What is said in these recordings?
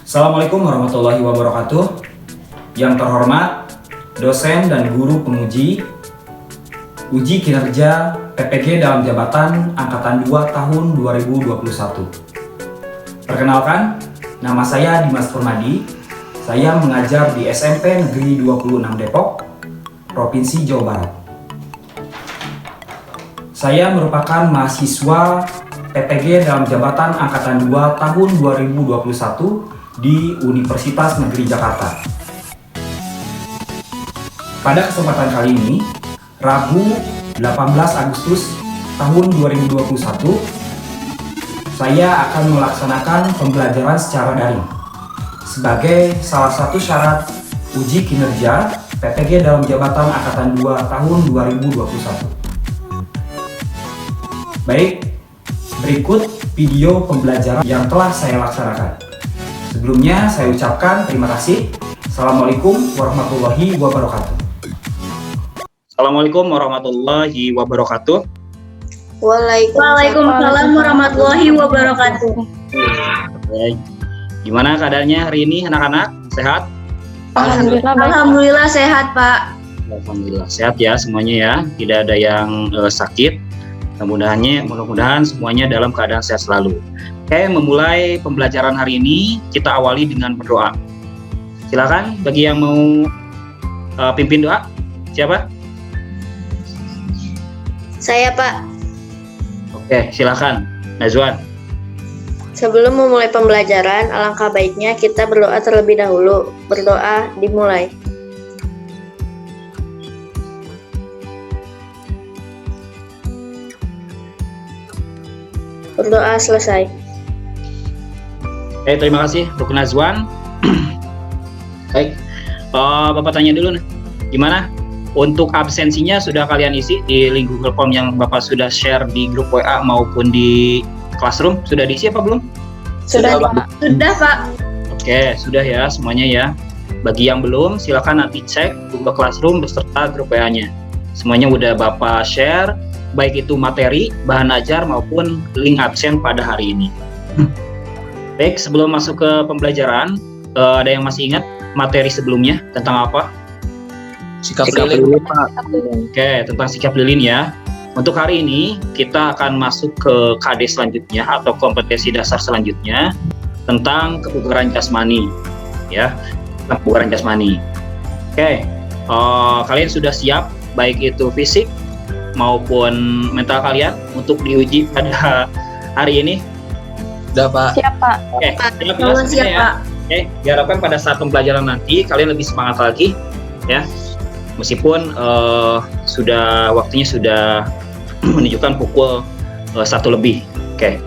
Assalamualaikum warahmatullahi wabarakatuh. Yang terhormat, dosen dan guru penguji uji kinerja PPG dalam jabatan Angkatan 2 tahun 2021. Perkenalkan, nama saya Dimas Permadi. Saya mengajar di SMP Negeri 26 Depok, Provinsi Jawa Barat. Saya merupakan mahasiswa PPG dalam jabatan Angkatan 2 tahun 2021 di Universitas Negeri Jakarta. Pada kesempatan kali ini, Rabu 18 Agustus tahun 2021, saya akan melaksanakan pembelajaran secara daring sebagai salah satu syarat uji kinerja PPG dalam jabatan Angkatan 2 tahun 2021. Baik, berikut video pembelajaran yang telah saya laksanakan. Sebelumnya saya ucapkan terima kasih. Assalamualaikum warahmatullahi wabarakatuh. Assalamualaikum warahmatullahi wabarakatuh. Waalaikumsalam warahmatullahi wabarakatuh. Baik. Gimana keadaannya hari ini anak-anak? Sehat? Alhamdulillah sehat, Pak. Alhamdulillah sehat ya semuanya ya. Tidak ada yang sakit. Mudah-mudahan semuanya dalam keadaan sehat selalu. Oke, memulai pembelajaran hari ini kita awali dengan berdoa. Silakan bagi yang mau pimpin doa. Siapa? Saya, Pak. Oke, silakan. Nazwan. Sebelum memulai pembelajaran, alangkah baiknya kita berdoa terlebih dahulu. Berdoa dimulai. Berdoa selesai. Oke, terima kasih untuk Nazwan. Baik, Bapak tanya dulu nih, gimana? Untuk absensinya sudah kalian isi di link Google Form yang Bapak sudah share di grup WA maupun di Classroom? Sudah diisi apa belum? Sudah, Pak. Oke, sudah ya semuanya ya. Bagi yang belum, silakan nanti cek Google Classroom beserta grup WA-nya. Semuanya udah Bapak share, baik itu materi, bahan ajar maupun link absen pada hari ini. Baik, sebelum masuk ke pembelajaran, ada yang masih ingat materi sebelumnya tentang apa? Sikap lilin, Pak. Oke, tentang sikap lilin ya. Untuk hari ini kita akan masuk ke KD selanjutnya atau kompetensi dasar selanjutnya tentang kebugaran jasmani, ya, tentang kebugaran jasmani. Oke, kalian sudah siap baik itu fisik maupun mental kalian untuk diuji pada hari ini? Sudah, Pak. Siap, Pak. Oke, Siap, Pak. Oke, diharapkan pada saat pembelajaran nanti kalian lebih semangat lagi, ya. Meskipun waktunya sudah menunjukkan pukul 1 lebih. Oke.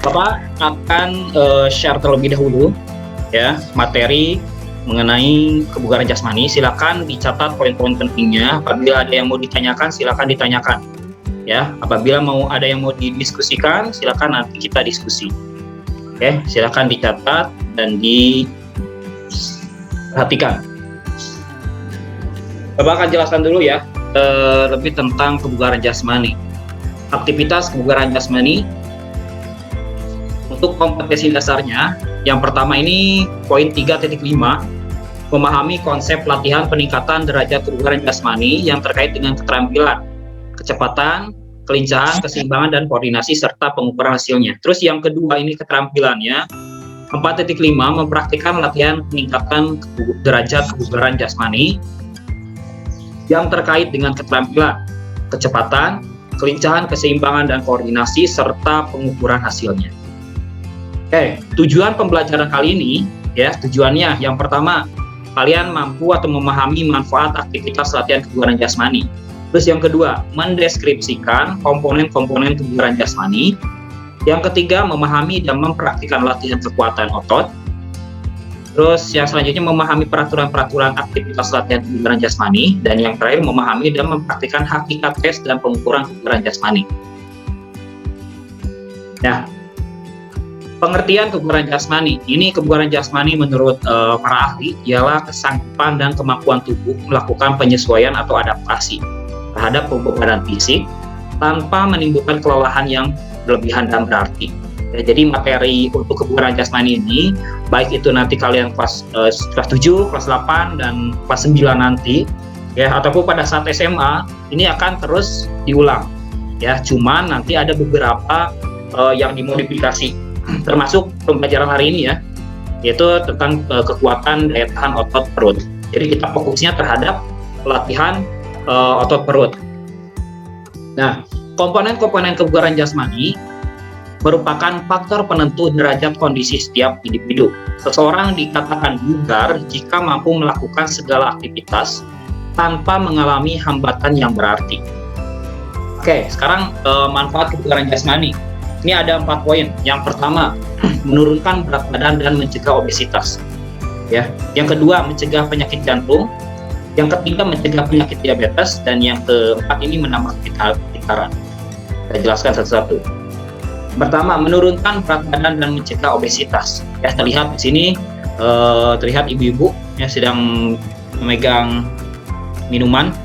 Bapak akan share terlebih dahulu, ya, materi mengenai kebugaran jasmani. Silakan dicatat poin-poin pentingnya. Apabila ada yang mau ditanyakan, silakan ditanyakan. Ya, apabila mau ada yang mau didiskusikan, silakan nanti kita diskusi. Oke, silakan dicatat dan diperhatikan. Bapak akan jelaskan dulu ya lebih tentang kebugaran jasmani. Aktivitas kebugaran jasmani untuk kompetensi dasarnya, yang pertama ini poin 3.5, memahami konsep latihan peningkatan derajat kebugaran jasmani yang terkait dengan keterampilan, kecepatan, kelincahan, keseimbangan, dan koordinasi, serta pengukuran hasilnya. Terus yang kedua ini keterampilannya, 4.5, mempraktikkan latihan peningkatan derajat kebugaran jasmani yang terkait dengan keterampilan, kecepatan, kelincahan, keseimbangan, dan koordinasi, serta pengukuran hasilnya. Oke, tujuan pembelajaran kali ini, ya, tujuannya yang pertama, kalian mampu atau memahami manfaat aktivitas latihan kebugaran jasmani. Terus yang kedua, mendeskripsikan komponen-komponen kebugaran jasmani. Yang ketiga, memahami dan mempraktikkan latihan kekuatan otot. Terus yang selanjutnya, memahami peraturan-peraturan aktivitas latihan kebugaran jasmani. Dan yang terakhir, memahami dan mempraktikkan hakikat tes dan pengukuran kebugaran jasmani. Nah, pengertian kebugaran jasmani. Ini kebugaran jasmani menurut para ahli ialah kesanggupan dan kemampuan tubuh melakukan penyesuaian atau adaptasi terhadap pembebanan fisik tanpa menimbulkan kelelahan yang berlebihan dan berarti. Ya, jadi materi untuk kebugaran jasmani ini, baik itu nanti kalian kelas 7, kelas 8, dan kelas 9 nanti, ya, ataupun pada saat SMA, ini akan terus diulang. Ya, cuman nanti ada beberapa yang dimodifikasi, termasuk pembelajaran hari ini ya, yaitu tentang kekuatan daya tahan otot perut. Jadi kita fokusnya terhadap latihan otot perut. Nah, komponen-komponen kebugaran jasmani merupakan faktor penentu derajat kondisi setiap individu. Seseorang dikatakan bugar jika mampu melakukan segala aktivitas tanpa mengalami hambatan yang berarti. Oke, sekarang manfaat kebugaran jasmani. Ini ada 4 poin. Yang pertama, menurunkan berat badan dan mencegah obesitas. Ya. Yang kedua, mencegah penyakit jantung. Yang ketiga, mencegah penyakit diabetes. Dan yang keempat ini menambah kepintaran. Saya jelaskan satu-satu. Pertama, menurunkan berat badan dan mencegah obesitas. Ya, terlihat di sini terlihat ibu-ibu yang sedang memegang minuman.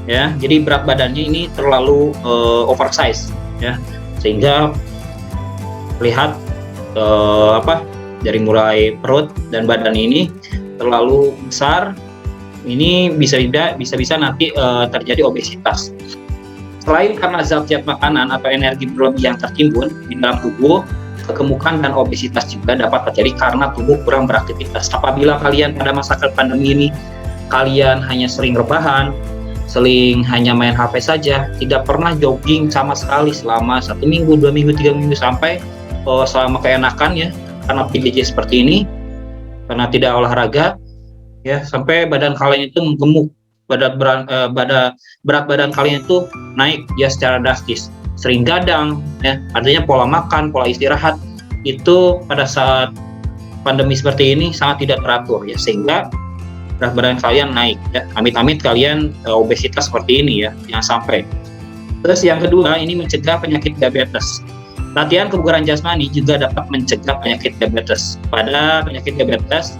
Ya, jadi berat badannya ini terlalu oversize. Ya, sehingga terlihat dari mulai perut dan badan ini terlalu besar. Ini bisa nanti terjadi obesitas. Selain karena zat-zat makanan atau energi berlebih yang tertimbun di dalam tubuh, kegemukan dan obesitas juga dapat terjadi karena tubuh kurang beraktivitas. Apabila kalian pada masa pandemi ini kalian hanya sering rebahan, sering hanya main HP saja, tidak pernah jogging sama sekali selama 1 minggu, 2 minggu, 3 minggu, sampai selama keenakan ya, karena PJJ seperti ini, karena tidak olahraga, ya, sampai badan kalian itu menggemuk, berat badan kalian itu naik ya secara drastis, sering gadang, ya, artinya pola makan, pola istirahat itu pada saat pandemi seperti ini sangat tidak teratur ya, sehingga berat badan kalian naik ya. Amit-amit kalian obesitas seperti ini ya, jangan sampai. Terus yang kedua, ini mencegah penyakit diabetes. Latihan kebugaran jasmani juga dapat mencegah penyakit diabetes. Pada penyakit diabetes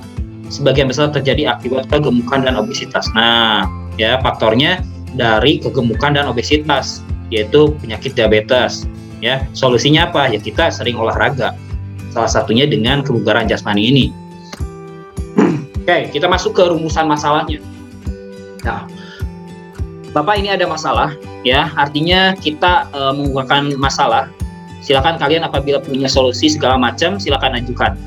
sebagian besar terjadi akibat kegemukan dan obesitas. Nah, ya, faktornya dari kegemukan dan obesitas, yaitu penyakit diabetes. Ya, solusinya apa? Ya, kita sering olahraga. Salah satunya dengan kebugaran jasmani ini. Oke, kita masuk ke rumusan masalahnya. Nah, Bapak ini ada masalah, ya, artinya kita menggunakan masalah. Silakan kalian apabila punya solusi segala macam, silakan ajukan.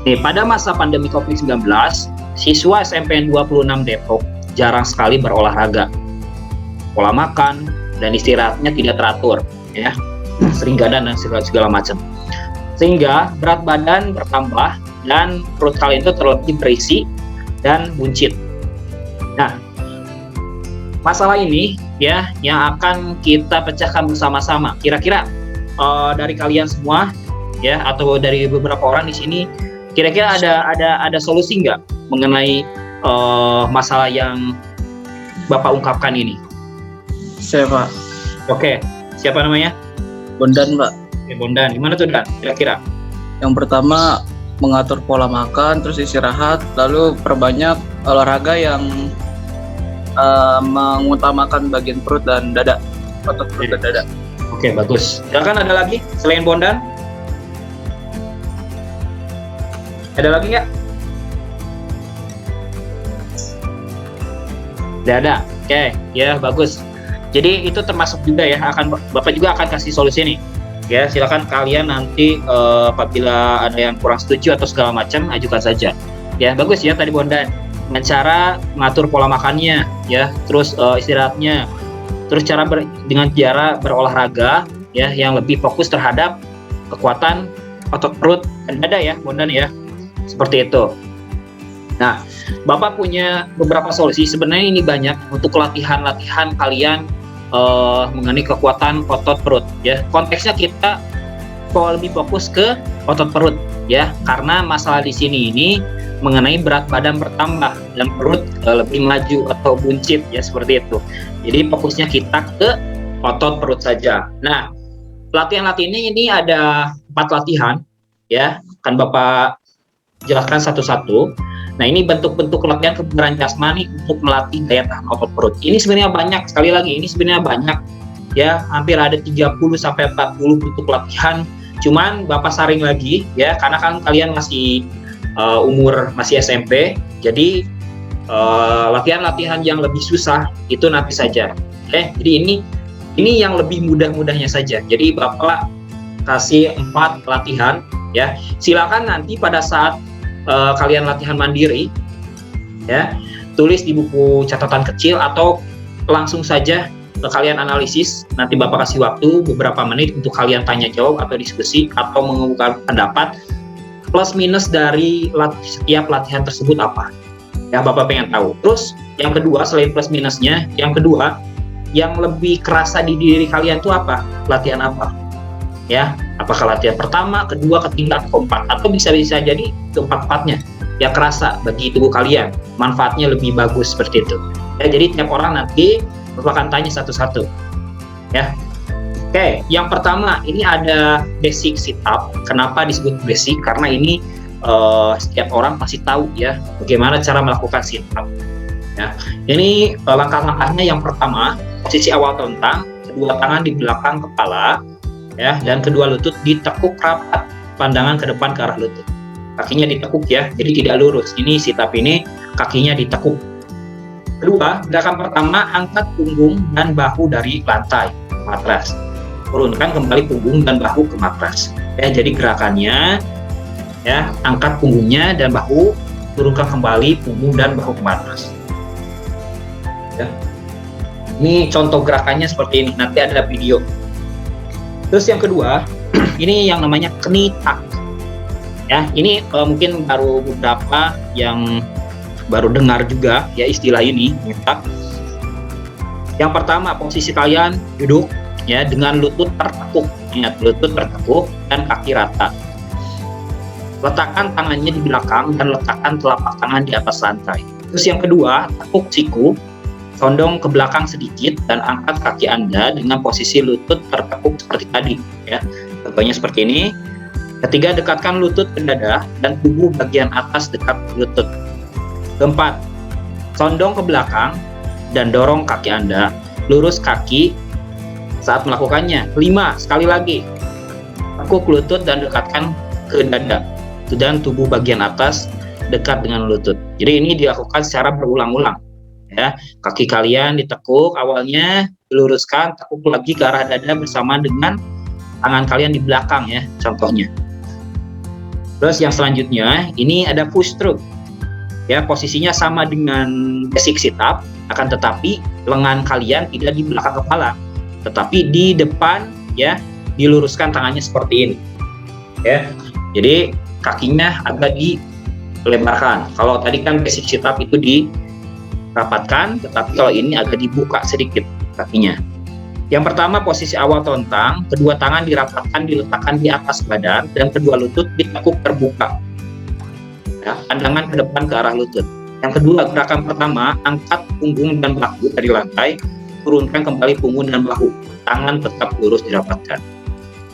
Nih, pada masa pandemi COVID-19, siswa SMPN 26 Depok jarang sekali berolahraga. Pola makan dan istirahatnya tidak teratur, ya, sering gadang dan segala macam. Sehingga berat badan bertambah dan perut kalian itu terlebih berisi dan buncit. Nah, masalah ini ya yang akan kita pecahkan bersama-sama. Kira-kira dari kalian semua ya, atau dari beberapa orang di sini, kira-kira ada solusi nggak mengenai masalah yang Bapak ungkapkan ini? Saya, Pak. Oke, siapa namanya? Bondan, Pak. Oke, Bondan. Gimana tuh, Dan? Kira-kira? Yang pertama, mengatur pola makan, terus istirahat, lalu perbanyak olahraga yang mengutamakan bagian perut dan dada, otot perut dan dada. Oke, bagus. Silakan, ada lagi selain Bondan? Ada lagi nggak? Tidak ada. Oke, ya, bagus. Jadi itu termasuk juga ya, Bapak juga akan kasih solusi nih. Ya, silakan kalian nanti apabila ada yang kurang setuju atau segala macam, ajukan saja. Ya, bagus ya tadi Bondan. Dengan cara mengatur pola makannya, ya, terus istirahatnya, terus dengan cara berolahraga, ya, yang lebih fokus terhadap kekuatan otot perut dan dada ya, Bondan ya. Seperti itu. Nah, Bapak punya beberapa solusi. Sebenarnya ini banyak untuk latihan-latihan kalian mengenai kekuatan otot perut ya. Konteksnya kita lebih fokus ke otot perut ya, karena masalah di sini ini mengenai berat badan bertambah dan perut lebih maju atau buncit ya, seperti itu. Jadi fokusnya kita ke otot perut saja. Nah, latihan-latihannya ini ada 4 latihan ya, akan Bapak jelaskan satu-satu. Nah, ini bentuk-bentuk latihan kebugaran jasmani untuk melatih daya tahan otot perut. Ini sebenarnya banyak, sekali lagi ini sebenarnya banyak ya, hampir ada 30 sampai 40 bentuk latihan Cuman Bapak saring lagi ya, karena kan kalian masih umur masih SMP, jadi latihan-latihan yang lebih susah itu nanti saja. Jadi ini yang lebih mudah-mudahnya saja. Jadi Bapak kasih 4 latihan ya. Silakan nanti pada saat kalian latihan mandiri ya, tulis di buku catatan kecil atau langsung saja kalian analisis. Nanti Bapak kasih waktu beberapa menit untuk kalian tanya jawab atau diskusi atau mengemukakan pendapat plus minus dari setiap latihan tersebut apa ya, Bapak pengen tahu. Terus yang kedua, selain plus minusnya, yang kedua yang lebih kerasa di diri kalian itu apa, latihan apa ya, apakah latihan pertama, kedua, ketiga, atau keempat, atau bisa jadi keempat-empatnya yang kerasa bagi tubuh kalian, manfaatnya lebih bagus seperti itu ya. Jadi tiap orang nanti Bapak akan tanya satu-satu ya. Oke, yang pertama ini ada basic sit up. Kenapa disebut basic? Karena ini setiap orang pasti tahu ya bagaimana cara melakukan sit up ya. Ini langkah-langkahnya. Yang pertama, posisi awal telentang, kedua tangan di belakang kepala ya, dan kedua lutut ditekuk rapat, pandangan ke depan ke arah lutut. Kakinya ditekuk ya, jadi tidak lurus. Ini sit up ini kakinya ditekuk. Kedua, gerakan pertama, angkat punggung dan bahu dari lantai ke matras. Turunkan kembali punggung dan bahu ke matras. Ya, jadi gerakannya ya, angkat punggungnya dan bahu, turunkan kembali punggung dan bahu ke matras. Ya. Ini contoh gerakannya seperti ini. Nanti ada video. Terus yang kedua, ini yang namanya knee tuck. Ya, ini mungkin baru beberapa yang baru dengar juga ya istilah ini, knee tuck. Yang pertama, posisi kalian duduk ya dengan lutut tertekuk. Ingat, lutut tertekuk dan kaki rata. Letakkan tangannya di belakang dan letakkan telapak tangan di atas lantai. Terus yang kedua, tekuk siku, condong ke belakang sedikit dan angkat kaki Anda dengan posisi lutut tertekuk seperti tadi ya. Contohnya seperti ini. Ketiga, dekatkan lutut ke dada dan tubuh bagian atas dekat lutut. Keempat, condong ke belakang dan dorong kaki Anda, lurus kaki saat melakukannya. 5, sekali lagi, tekuk lutut dan dekatkan ke dada dan tubuh bagian atas dekat dengan lutut. Jadi ini dilakukan secara berulang-ulang ya. Kaki kalian ditekuk awalnya, diluruskan, tekuk lagi ke arah dada bersama dengan tangan kalian di belakang ya, contohnya. Terus yang selanjutnya ini ada push through ya, posisinya sama dengan basic sit up, akan tetapi lengan kalian tidak di belakang kepala tetapi di depan ya, diluruskan tangannya seperti ini ya. Jadi kakinya agak dilebarkan. Kalau tadi kan basic sit up itu dirapatkan, tetapi kalau ini agak dibuka sedikit kakinya. Yang pertama, posisi awal telentang, kedua tangan dirapatkan, diletakkan di atas badan, dan kedua lutut ditekuk terbuka. Ya, pandangan ke depan ke arah lutut. Yang kedua, gerakan pertama, angkat punggung dan bahu dari lantai, turunkan kembali punggung dan bahu. Tangan tetap lurus dirapatkan.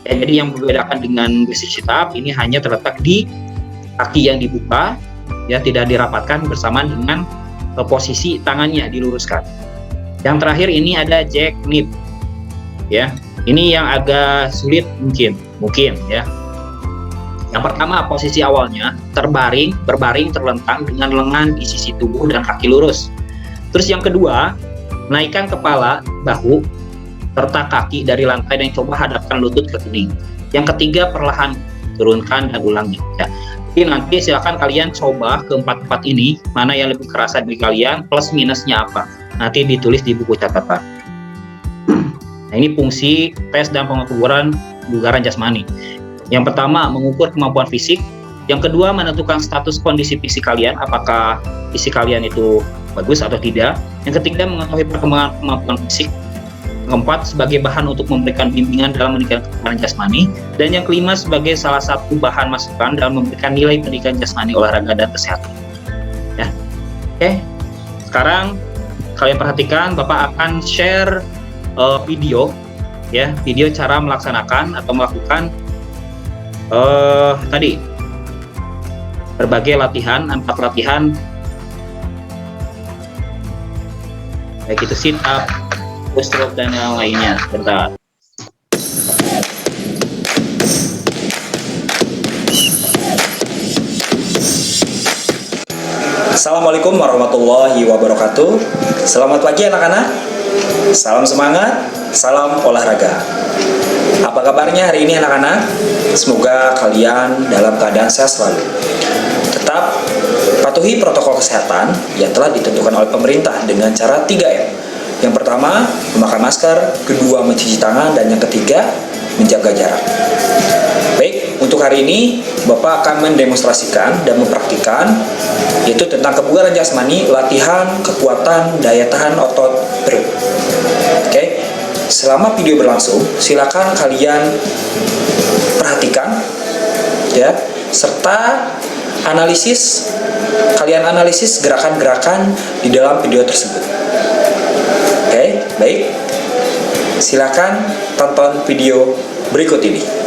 Ya, jadi yang membedakan dengan basic sit up ini hanya terletak di kaki yang dibuka, ya tidak dirapatkan bersamaan dengan posisi tangannya diluruskan. Yang terakhir ini ada jackknip. Ya, ini yang agak sulit mungkin ya. Yang pertama, posisi awalnya berbaring terlentang dengan lengan di sisi tubuh dan kaki lurus. Terus yang kedua, naikkan kepala, bahu serta kaki dari lantai dan coba hadapkan lutut ke kening. Yang ketiga, perlahan turunkan dan ulangi ya. Jadi nanti silakan kalian coba keempat-empat ini, mana yang lebih kerasa bagi kalian, plus minusnya apa. Nanti ditulis di buku catatan. Nah, ini fungsi tes dan pengukuran kebugaran jasmani. Yang pertama, mengukur kemampuan fisik. Yang kedua, menentukan status kondisi fisik kalian, apakah fisik kalian itu bagus atau tidak. Yang ketiga, mengetahui perkembangan kemampuan fisik. Keempat, sebagai bahan untuk memberikan bimbingan dalam meningkatkan kebugaran jasmani. Dan yang kelima, sebagai salah satu bahan masukan dalam memberikan nilai pendidikan jasmani, olahraga, dan kesehatan. Ya. Oke, sekarang kalian perhatikan, Bapak akan share video ya, video cara melaksanakan atau melakukan tadi berbagai latihan, 4 latihan, baik itu sit up, push through dan yang lainnya. Bentar. Assalamualaikum warahmatullahi wabarakatuh. Selamat pagi anak-anak. Salam semangat, salam olahraga. Apa kabarnya hari ini anak-anak? Semoga kalian dalam keadaan sehat selalu. Tetap patuhi protokol kesehatan yang telah ditentukan oleh pemerintah dengan cara 3M. Yang pertama, memakai masker, kedua, mencuci tangan, dan yang ketiga, menjaga jarak. Baik, untuk hari ini Bapak akan mendemonstrasikan dan mempraktikkan yaitu tentang kebugaran jasmani, latihan kekuatan daya tahan otot perut. Oke, selama video berlangsung silakan kalian perhatikan ya, serta kalian analisis gerakan-gerakan di dalam video tersebut. Oke, baik. Silakan tonton video berikut ini.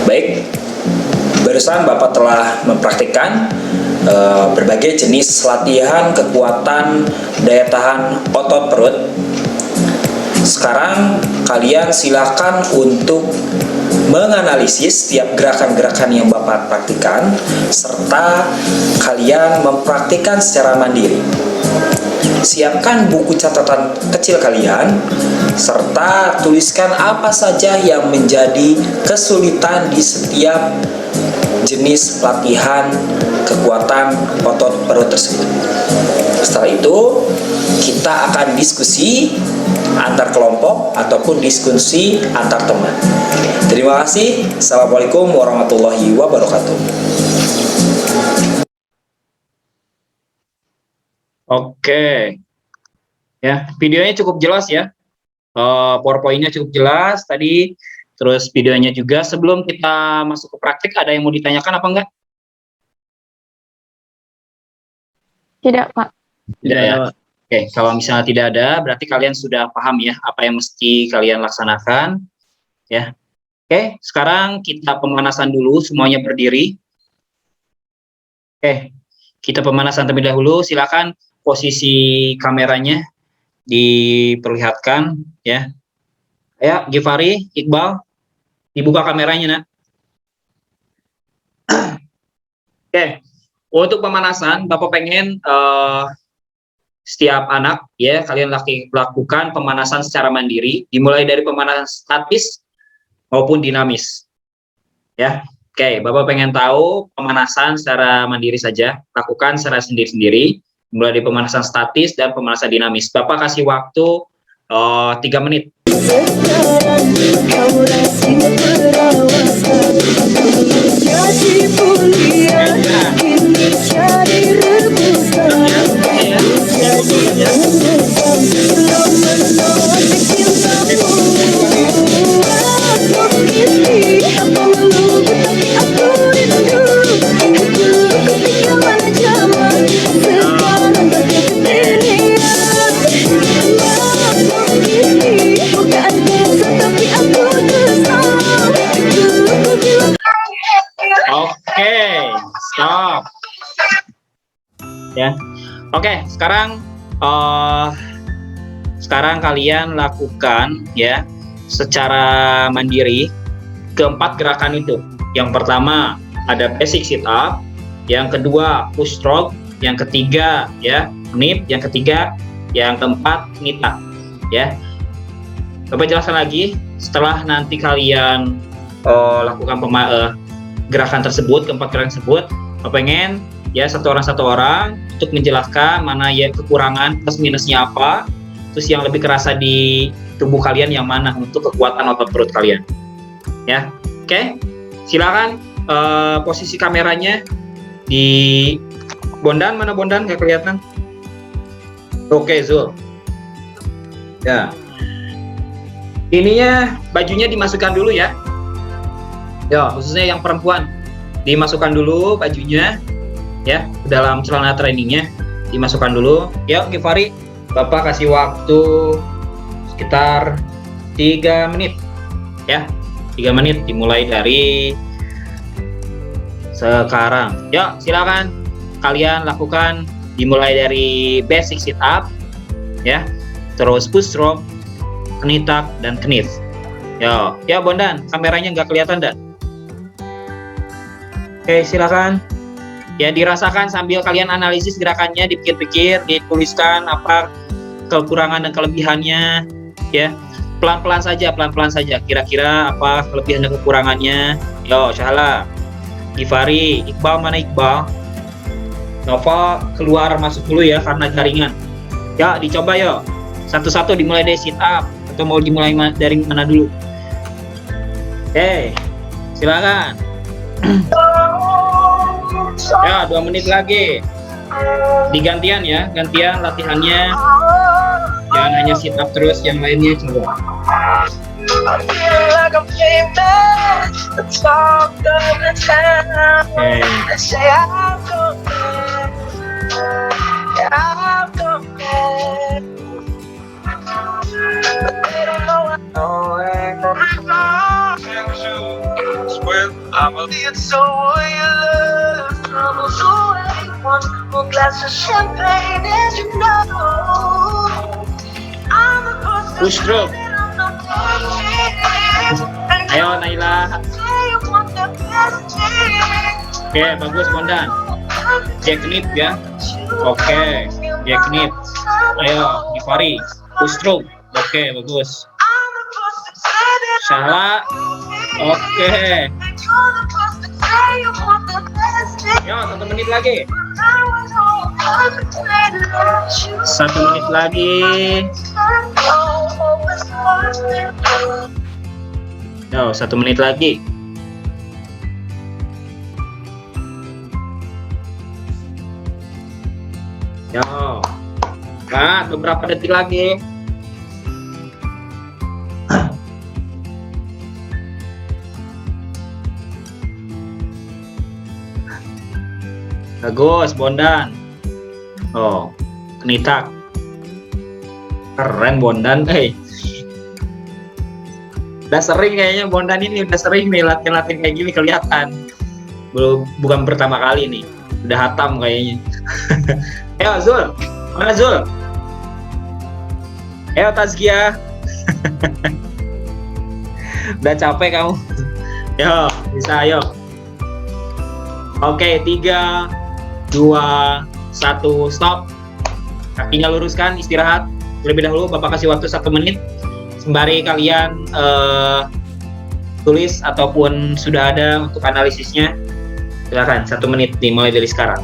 Baik, barusan Bapak telah mempraktikkan berbagai jenis latihan kekuatan daya tahan otot perut. Sekarang kalian silakan untuk menganalisis setiap gerakan-gerakan yang Bapak praktikkan, serta kalian mempraktikkan secara mandiri. Siapkan buku catatan kecil kalian, serta tuliskan apa saja yang menjadi kesulitan di setiap jenis latihan kekuatan otot perut tersebut. Setelah itu, kita akan diskusi antar kelompok ataupun diskusi antar teman. Terima kasih. Assalamualaikum warahmatullahi wabarakatuh. Oke, ya videonya cukup jelas ya, PowerPoint-nya cukup jelas tadi, terus videonya juga. Sebelum kita masuk ke praktik, ada yang mau ditanyakan apa enggak? Tidak, Pak. Tidak ya. Oke, kalau misalnya tidak ada, berarti kalian sudah paham ya apa yang mesti kalian laksanakan, ya. Oke, sekarang kita pemanasan dulu, semuanya berdiri. Oke, kita pemanasan terlebih dahulu. Silakan posisi kameranya diperlihatkan ya. Ya, Gifari, Iqbal, dibuka kameranya, nak. Oke, untuk pemanasan, Bapak pengen setiap anak ya kalian lakukan pemanasan secara mandiri, dimulai dari pemanasan statis maupun dinamis. Ya. Oke, Bapak pengen tahu pemanasan secara mandiri saja, lakukan secara sendiri-sendiri, mulai dari pemanasan statis dan pemanasan dinamis. Bapak kasih waktu 3 menit. Oke, stop. Ya, oke. Sekarang kalian lakukan ya secara mandiri keempat gerakan itu. Yang pertama ada basic sit up, yang kedua push stroke, yang ketiga ya knip, yang ketiga, yang keempat knee tuck ya. Bapak jelaskan lagi. Setelah nanti kalian lakukan gerakan tersebut, keempat gerakan tersebut. Pengen ya satu orang untuk menjelaskan mana ya kekurangan plus minusnya apa, terus yang lebih kerasa di tubuh kalian yang mana untuk kekuatan otot perut kalian. Ya, oke. Silakan posisi kameranya di Bondan, mana Bondan, nggak kelihatan? Oke, Zul. Ya. Ininya bajunya dimasukkan dulu ya. Ya, khususnya yang perempuan. Dimasukkan dulu bajunya ya, ke dalam celana trainingnya. Dimasukkan dulu. Ya, Givari, Bapak kasih waktu sekitar 3 menit. Ya, 3 menit dimulai dari sekarang. Ya, silakan kalian lakukan dimulai dari basic sit up ya, terus push rope, knee tuck dan knife. Ya Bondan, kameranya nggak kelihatan dan. Oke, silakan. Ya, dirasakan sambil kalian analisis gerakannya, dipikir-pikir, dituliskan apa kekurangan dan kelebihannya ya. Pelan-pelan saja. Kira-kira apa kelebihan dan kekurangannya. Yo, Syahala, Givari, Iqbal, mana Iqbal? Nova keluar masuk dulu ya karena jaringan. Ya, dicoba yo. Satu-satu dimulai dari sit up atau mau dimulai dari mana dulu? Oke, silakan. Ya, 2 menit lagi. Digantian ya, gantian latihannya. Jangan hanya sit up terus, yang lainnya coba. Push through. Ayo Naila. Oke, bagus Bondan. Jack knip ya. Oke, Jack knip. Ayo Givari, push through. Oke, bagus. Syahla. Oke. Yo, 1 menit lagi. 1 menit lagi. Yo, 1 menit lagi. Yo. Nah, beberapa detik lagi. Bagus, Bondan. Oh, knee tuck. Keren Bondan, Udah sering kayaknya Bondan ini, udah sering nih latihan-latihan kayak gini kelihatan. Bukan pertama kali nih, udah hatam kayaknya. Ayo Zul, mana Zul? Ayo Tazkia. Udah capek kamu. Yo, bisa ayo. Oke, 3, 2, 1, stop. Kakinya luruskan, istirahat. Terlebih dahulu Bapak kasih waktu 1 menit sembari kalian tulis ataupun sudah ada untuk analisisnya. Silakan 1 menit dimulai dari sekarang.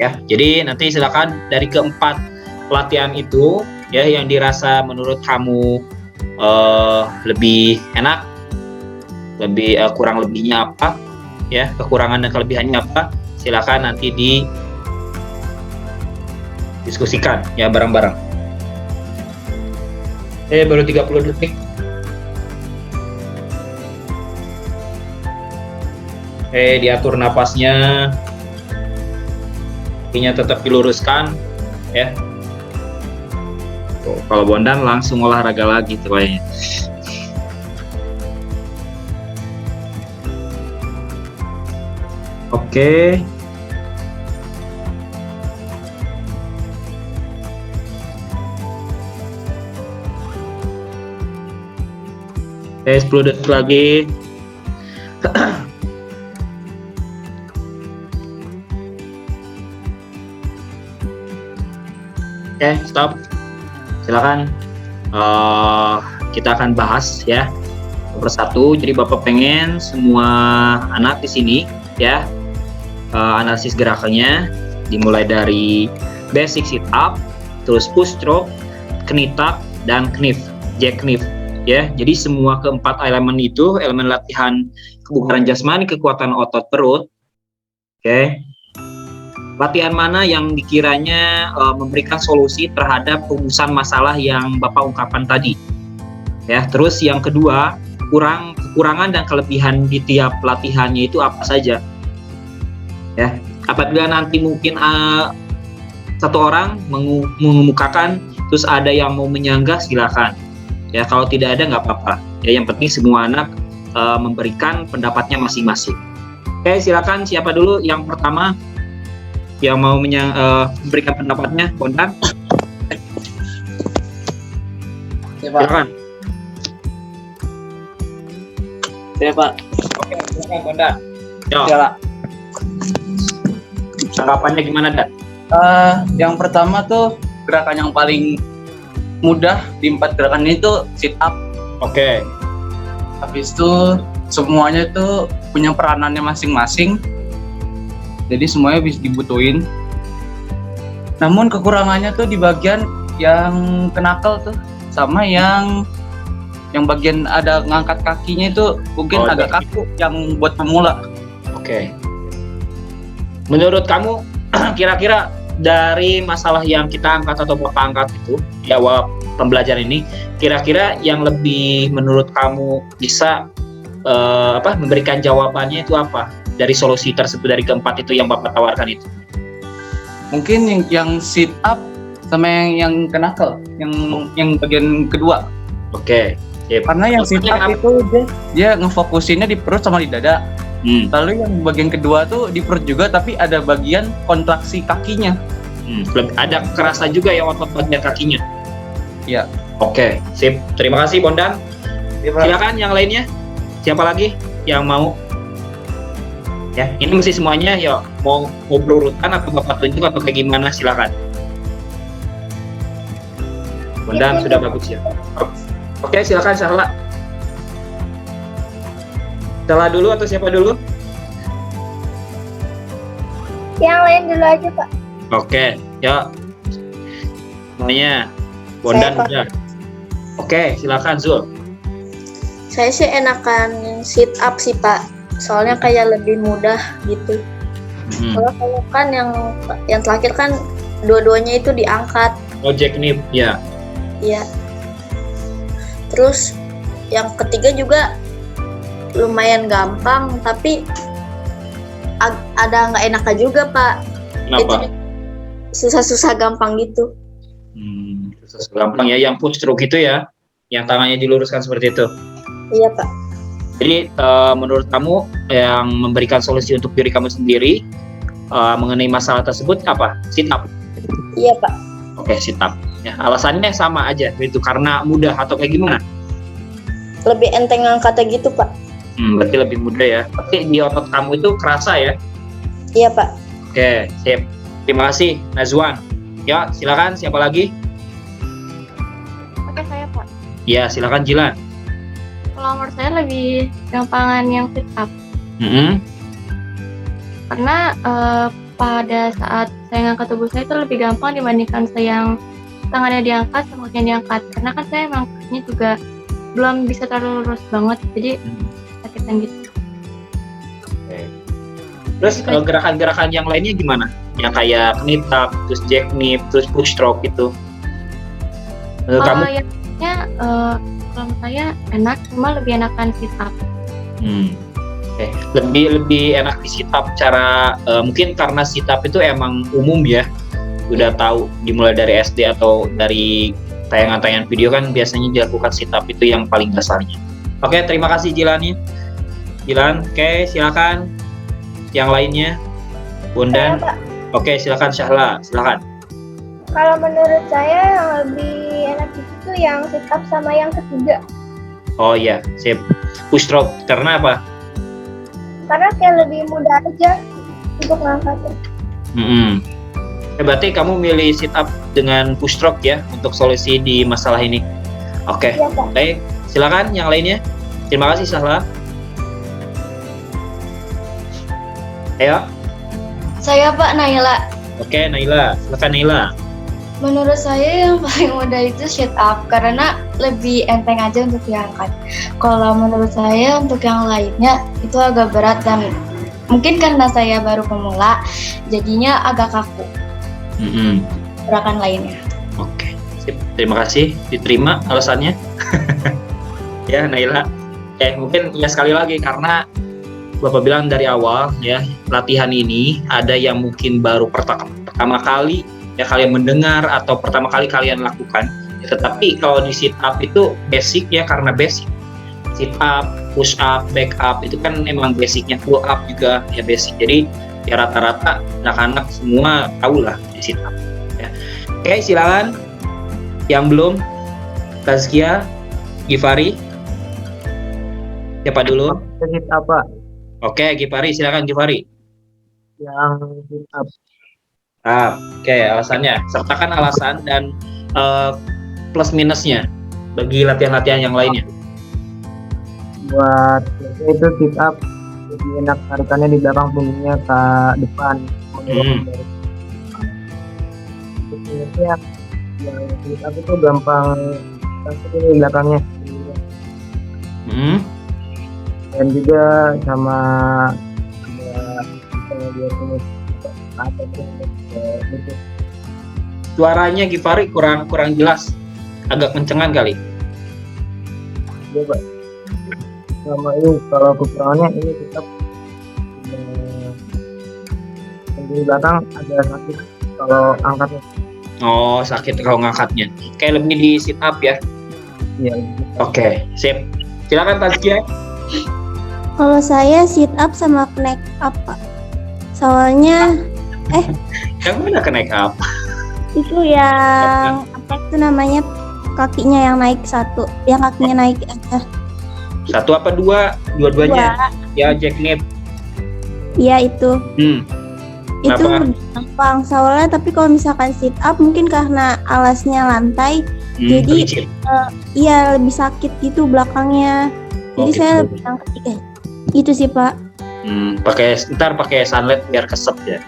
Ya, jadi nanti silakan dari keempat pelatihan itu ya yang dirasa menurut kamu lebih enak, lebih kurang lebihnya apa ya, kekurangan dan kelebihannya apa, silakan nanti diskusikan ya bareng-bareng. Baru 30 detik. Diatur napasnya, kakinya tetap diluruskan ya. Tuh, kalau Bondan langsung olahraga lagi tuh kayaknya. Oke. Oke, 10 detik lagi. Oke, stop. Silakan kita akan bahas ya persatu. Jadi Bapak pengen semua anak di sini ya analisis gerakannya dimulai dari basic sit up, terus push stroke, knee tuck, dan jack knife ya. Jadi semua keempat elemen itu elemen latihan kebugaran jasmani, kekuatan otot perut. Oke. Latihan mana yang dikiranya memberikan solusi terhadap rumusan masalah yang Bapak ungkapkan tadi? Ya, terus yang kedua, kekurangan dan kelebihan di tiap latihannya itu apa saja? Ya, apabila nanti mungkin satu orang mengemukakan, terus ada yang mau menyanggah, silakan. Ya, kalau tidak ada nggak apa-apa. Ya, yang penting semua anak memberikan pendapatnya masing-masing. Oke, silakan siapa dulu yang pertama yang mau memberikan pendapatnya, Bondan? Ya, Pak. Silakan. Ya, Pak. Oke, silakan Bondan. Yo, Ya, Pak. tanggapannya gimana, Dan? Yang pertama tuh gerakan yang paling mudah di 4 gerakan ini tuh sit up. Oke. Habis itu semuanya tuh punya peranannya masing-masing. Jadi semuanya bisa dibutuhin. Namun kekurangannya tuh di bagian yang knuckle tuh sama yang bagian ada ngangkat kakinya itu mungkin agak kaku yang buat pemula. Oke. Menurut kamu kira-kira dari masalah yang kita angkat atau Bapak angkat itu di awal pembelajaran ini, kira-kira yang lebih menurut kamu bisa memberikan jawabannya itu apa dari solusi tersebut, dari keempat itu yang Bapak tawarkan itu? Mungkin yang sit up sama yang knuckle, yang bagian kedua. Oke. Yep. Karena yang sit up itu dia ngefokusinnya di perut sama di dada. Lalu yang bagian kedua tuh di perut juga, tapi ada bagian kontraksi kakinya. Ada kerasa juga ya otot bagian kakinya. Iya. Oke, sip. Terima kasih Bondan. Silakan yang lainnya. Siapa lagi yang mau? Ya, ini mesti semuanya ya mau berurutan atau Bapak tunjuk atau kayak gimana, silakan. Bondan sudah bagus ya. Oke, silakan Syahla. Syahla dulu atau siapa dulu? Yang lain dulu aja, Pak. Oke, ya. Namanya Bondan Saya, Pak. udah. Oke, silakan Zul. Saya sih enakan sit up sih, Pak. Soalnya kayak lebih mudah gitu. Kalau kan yang terakhir kan dua-duanya itu diangkat. Jack knife, ya. Iya. Terus yang ketiga juga lumayan gampang, tapi ada nggak enaknya juga, Pak. Kenapa? Itu susah-susah gampang gitu. Susah gampang ya, yang push stroke itu ya, yang tangannya diluruskan seperti itu. Iya, Pak. Jadi menurut kamu yang memberikan solusi untuk diri kamu sendiri mengenai masalah tersebut apa? Sit up. Iya, Pak. Oke, sit up. Ya, alasannya sama aja, itu karena mudah atau kayak gimana? Lebih enteng angkatnya gitu, Pak. Berarti lebih mudah ya. Tapi di otot kamu itu kerasa ya? Iya, Pak. Oke, sip. Terima kasih, Nazwan. Ya, silakan. Siapa lagi? Oke, saya Pak. Ya, silakan Jilan. Kalau menurut saya lebih gampangan yang sit up. Karena pada saat saya ngangkat tubuh saya itu lebih gampang dibandingkan saya yang tangannya diangkat sama kakinya diangkat. Karena kan saya emang kakinya juga belum bisa terlalu lurus banget, jadi sakitan gitu. Terus gerakan-gerakan yang lainnya gimana? Yang kayak knee tuck, terus jack knife, terus push stroke gitu. Menurut kamu? Yang lainnya kalau menurut saya enak, cuma lebih enakan sit up. Okay. Lebih enak di sit up cara mungkin karena sit up itu emang umum ya, udah tahu dimulai dari SD atau dari tayangan-tayangan video kan biasanya dilakukan sit up itu yang paling dasarnya. Oke, terima kasih Jilan. Oke, silakan yang lainnya. Bondan. Oke, silakan Syahla, silakan. Kalau menurut saya yang lebih enak itu yang sit up sama yang ketiga. Oh iya, sip. Push stroke karena apa? Karena kayak lebih mudah aja untuk ngangkatnya. Berarti kamu milih sit up dengan push stroke ya untuk solusi di masalah ini. Oke, Iya, Pak. baik. Silakan yang lainnya. Terima kasih Sahla. Ayo. Saya Pak Naila. Oke, Naila. Silakan Naila. Menurut saya yang paling mudah itu sit up karena lebih enteng aja untuk diangkat. Kalau menurut saya untuk yang lainnya itu agak berat dan mungkin karena saya baru pemula jadinya agak kaku Mm-mm. gerakan lainnya. Oke, sip. Terima kasih. Diterima alasannya. Ya, Naila. Mungkin ya sekali lagi karena Bapak bilang dari awal ya, latihan ini ada yang mungkin baru pertama kali ya kalian mendengar atau pertama kali kalian lakukan. Ya, tetapi kalau di sit up itu basic ya, karena basic. Sit up, push up, back up itu kan emang basicnya, pull up juga ya basic. Jadi ya rata-rata anak-anak semua tahu lah di sit up. Ya. Oke, silakan yang belum. Tazkia, Gifari. Siapa dulu? Sit up, Pak. Oke, Gifari, silakan Gifari. Yang sit up. Oke, alasannya. Sertakan alasan dan plus minusnya bagi latihan-latihan yang lainnya. Buat biasanya itu sit up lebih enak tarikannya di belakang, punggungnya ke depan. Sebenarnya yang sit up itu gampang di belakangnya. Dan juga sama Suaranya Gifari kurang jelas, agak kencengan kali. Ya, Pak. Sama ini kalau kekurangannya ini tetap di belakang agak sakit kalau angkatnya. Oh, sakit kalau ngangkatnya. Kayak lebih di sit up ya. Iya. Oke, sip. Silakan Tazkia. Kalau saya sit up sama connect up, Pak. Soalnya Yang mana connect up? itu yang apa itu namanya, kakinya yang naik satu, yang kakinya naik aja. Satu apa dua? Dua-duanya. Ya, jackknip. Iya itu. Itu Kenapa? lebih gampang soalnya, tapi kalau misalkan sit up mungkin karena alasnya lantai, jadi Licin. iya lebih sakit gitu belakangnya. Jadi Oh, saya gitu. lebih angkat itu sih, Pak. Pakai sunlight biar kesep ya.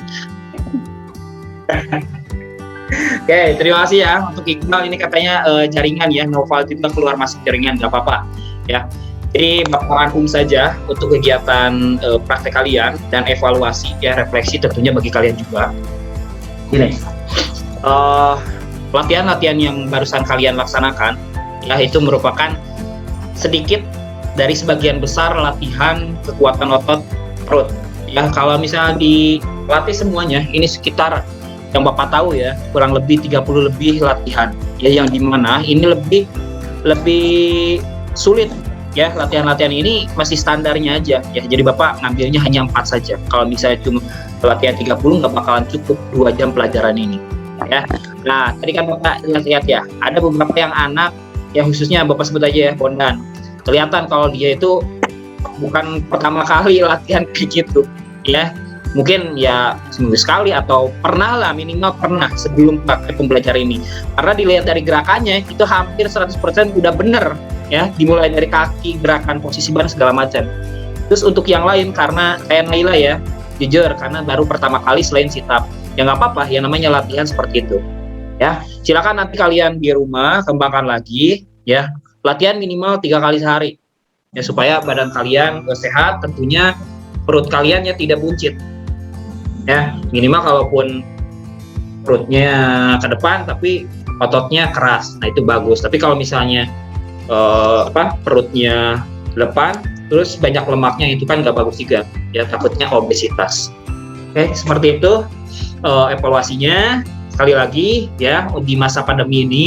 Oke, terima kasih ya untuk Iqbal. Ini katanya jaringan ya, Noval juga keluar masuk jaringan, nggak apa-apa ya. Jadi Bapak rangkum saja untuk kegiatan praktek kalian dan evaluasi ya, refleksi tentunya bagi kalian juga. Gini, latihan-latihan yang barusan kalian laksanakan ya itu merupakan sedikit dari sebagian besar latihan kekuatan otot perut. Ya kalau misalnya dilatih semuanya, ini sekitar yang Bapak tahu ya, kurang lebih 30 lebih latihan ya, yang dimana ini lebih sulit ya, latihan-latihan ini masih standarnya aja ya, jadi Bapak ngambilnya hanya 4 saja. Kalau misalnya cuma latihan 30 nggak bakalan cukup 2 jam pelajaran ini ya. Nah tadi kan Bapak lihat ya, ada beberapa yang anak ya, khususnya Bapak sebut aja ya, Bondan, kelihatan kalau dia itu bukan pertama kali latihan kayak gitu ya, mungkin ya seminggu sekali atau pernah lah, minimal pernah sebelum pakai pembelajaran ini, karena dilihat dari gerakannya itu hampir 100% udah bener ya, dimulai dari kaki, gerakan, posisi badan segala macam. Terus untuk yang lain, karena kayak Naila ya, jujur karena baru pertama kali selain sit up, ya nggak apa-apa ya, namanya latihan seperti itu ya. Silakan nanti kalian di rumah kembangkan lagi ya, latihan minimal 3 kali sehari ya, supaya badan kalian sehat, tentunya perut kalian ya tidak buncit ya, minimal kalaupun perutnya ke depan tapi ototnya keras, nah itu bagus. Tapi kalau misalnya perutnya depan terus banyak lemaknya, itu kan nggak bagus juga ya, takutnya obesitas. Oke, seperti itu evaluasinya. Sekali lagi ya, di masa pandemi ini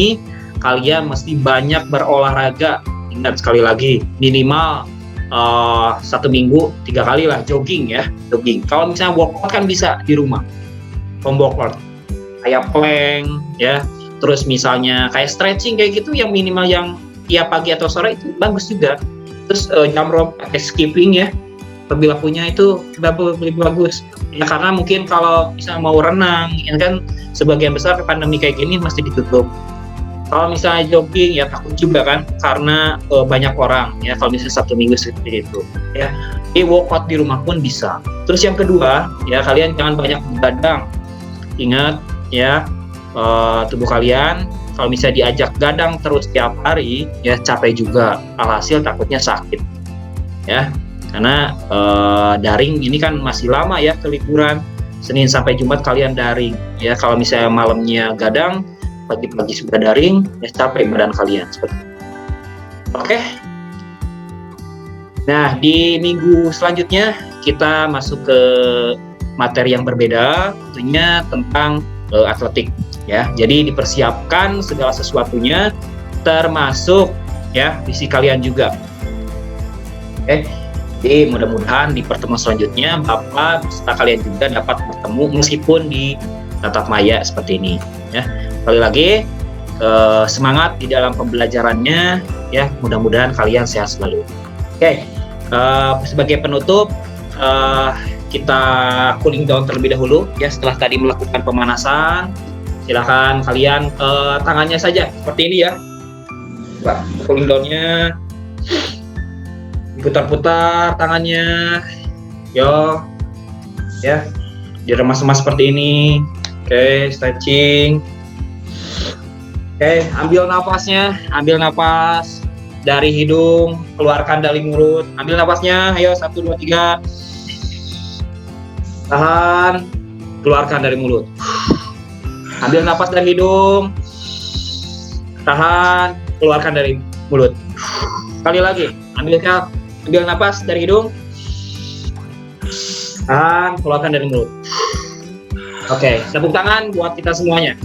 kalian mesti banyak berolahraga. Ingat sekali lagi, minimal 1 minggu 3 kali lah jogging ya, jogging. Kalau misalnya workout kan bisa di rumah, home workout kayak plank ya, terus misalnya kayak stretching kayak gitu, yang minimal yang tiap pagi atau sore itu bagus juga. Terus jump rope, pakai skipping ya, apabila punya itu lebih bagus ya, karena mungkin kalau misalnya mau renang ya kan, sebagian besar pandemi kayak gini mesti ditutup. Kalau misalnya jogging ya takut juga kan karena banyak orang ya kalau misalnya Sabtu Minggu seperti itu ya. Workout di rumah pun bisa. Terus yang kedua ya kalian jangan banyak begadang. Ingat ya tubuh kalian kalau misalnya diajak gadang terus tiap hari ya capek juga. Alhasil takutnya sakit ya. Karena daring ini kan masih lama ya ke liburan. Senin sampai Jumat kalian daring ya. Kalau misalnya malamnya gadang, pagi-pagi sudah daring, ya capek badan kalian seperti itu. Oke. Nah, di minggu selanjutnya kita masuk ke materi yang berbeda, tentunya tentang atletik ya. Jadi dipersiapkan segala sesuatunya termasuk ya visi kalian juga. Oke. Jadi mudah-mudahan di pertemuan selanjutnya Bapak beserta kalian juga dapat bertemu meskipun di tatap maya seperti ini ya. Sekali lagi semangat di dalam pembelajarannya ya, mudah-mudahan kalian sehat selalu. Oke, sebagai penutup kita cooling down terlebih dahulu ya. Setelah tadi melakukan pemanasan, silakan kalian tangannya saja seperti ini ya. Cooling downnya putar-putar tangannya, yo ya, diremas-remas seperti ini. Oke, stretching. Oke, ambil nafasnya, ambil nafas dari hidung, keluarkan dari mulut. Ambil nafasnya, ayo 1, 2, 3. Tahan, keluarkan dari mulut. Ambil nafas dari hidung, tahan, keluarkan dari mulut. Sekali lagi, ambil nafas dari hidung, tahan, keluarkan dari mulut. Oke, tepuk tangan buat kita semuanya.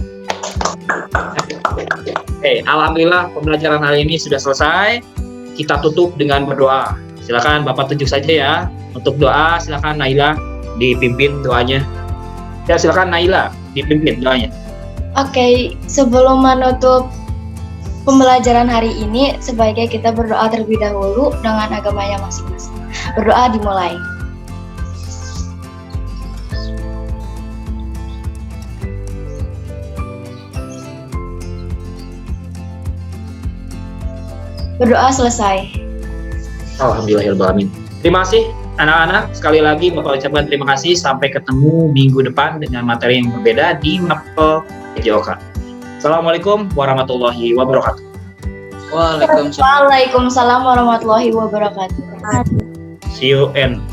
Oke, alhamdulillah pembelajaran hari ini sudah selesai. Kita tutup dengan berdoa. Silakan Bapak tunjuk saja ya. Untuk doa, silakan Naila dipimpin doanya. Ya, silakan Naila dipimpin doanya. Oke, sebelum menutup pembelajaran hari ini, sebaiknya kita berdoa terlebih dahulu dengan agamanya masing-masing. Berdoa dimulai. Berdoa selesai. Alhamdulillahirrahmanirrahim. Terima kasih anak-anak. Sekali lagi Bapak ucapkan terima kasih. Sampai ketemu minggu depan dengan materi yang berbeda di Mapel PJOK. Assalamualaikum warahmatullahi wabarakatuh. Waalaikumsalam. Waalaikumsalam warahmatullahi wabarakatuh. See you and